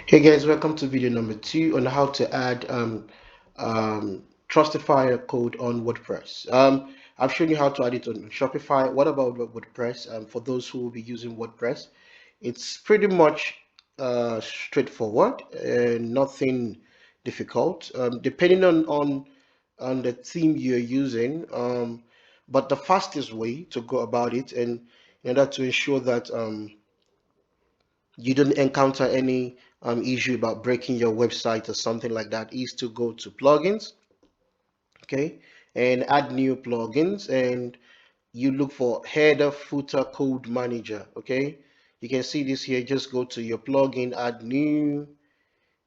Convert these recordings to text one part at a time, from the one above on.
Hey guys, welcome to video number 2 on how to add Trustifier code on WordPress. I've shown you how to add it on Shopify. What about WordPress? For those who will be using WordPress, it's pretty much straightforward and nothing difficult, depending on the theme you're using. But the fastest way to go about it, and in order to ensure that you don't encounter any issue about breaking your website or something like that, is to go to plugins, okay, and add new plugins, and you look for header footer code manager. Okay, you can see this here. Just go to your plugin, add new,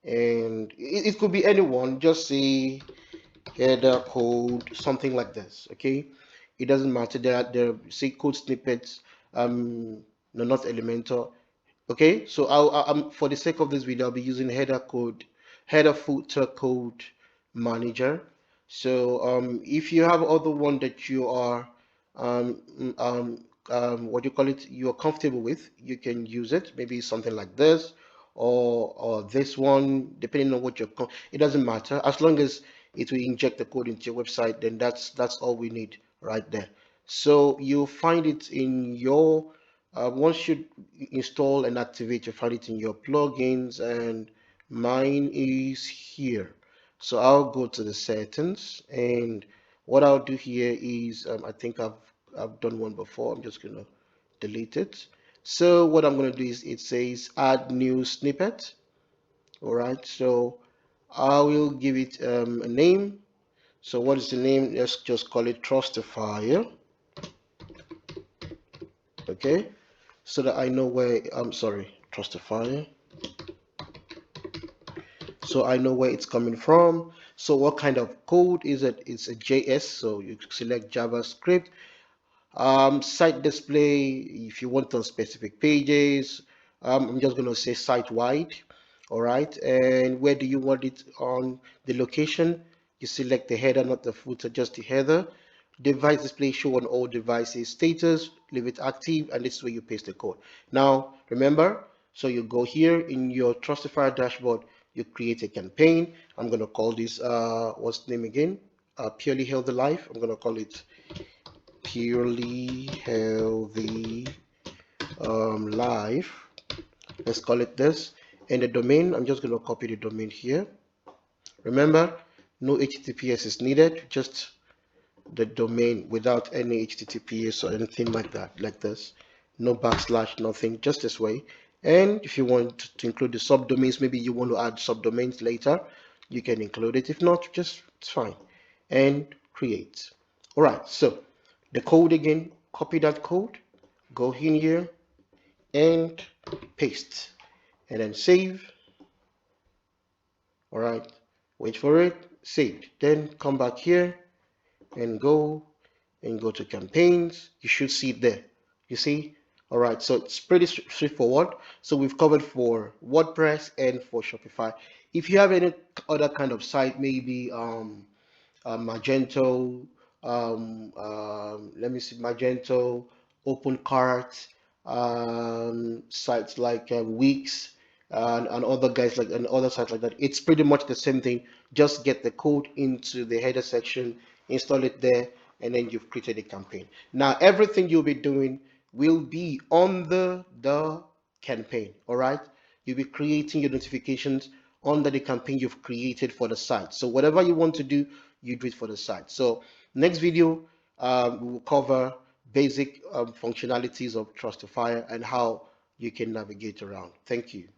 and it could be anyone. Just say header code, something like this. Okay, it doesn't matter. There are say code snippets, no, not Elementor. Okay, so I'm for the sake of this video, I'll be using header footer code manager. So if you have other one that you are what do you call it, you are comfortable with, you can use it. Maybe something like this or this one, depending on what it doesn't matter as long as it will inject the code into your website. Then that's all we need right there. So you'll find it in your once you install and activate, you find it in your plugins, and mine is here. So I'll go to the settings, and what I'll do here is I think I've done one before. I'm just gonna delete it. So what I'm gonna do is it says add new snippet. All right. So I will give it a name. So what is the name? Let's just call it Trustifier. Okay. So that I know where I'm sorry, Trustifier. So I know where it's coming from. So what kind of code is it? It's a JS, so you select JavaScript. Site display, if you want on specific pages. I'm just going to say site wide. All right, and where do you want it on the location? You select the header, not the footer, just the header. Device display, show on all devices. Status, leave it active, and this is where you paste the code. Now remember, so you go here in your Trustifier dashboard, you create a campaign. I'm going to call this what's the name again, purely healthy life. I'm going to call it purely healthy life. Let's call it this. And the domain, I'm just going to copy the domain here. Remember, no HTTPS is needed, just the domain without any HTTPS or anything like that, like this. No backslash, nothing, just this way. And if you want to include the subdomains, maybe you want to add subdomains later, you can include it. If not, just it's fine. And create. All right, so the code again, copy that code, go in here and paste, and then save. All right, wait for it, saved. Then come back here and go to campaigns. You should see it there. You see? All right, so it's pretty straightforward. So we've covered for WordPress and for Shopify. If you have any other kind of site, maybe Magento, let me see, Magento, OpenCart, sites like Wix, and other guys like and other sites like that. It's pretty much the same thing. Just get the code into the header section, install it there, and then you've created a campaign. Now everything you'll be doing will be on the campaign. All right, you'll be creating your notifications under the campaign you've created for the site. So whatever you want to do, you do it for the site. So next video, we will cover basic functionalities of Trustifier and how you can navigate around. Thank you.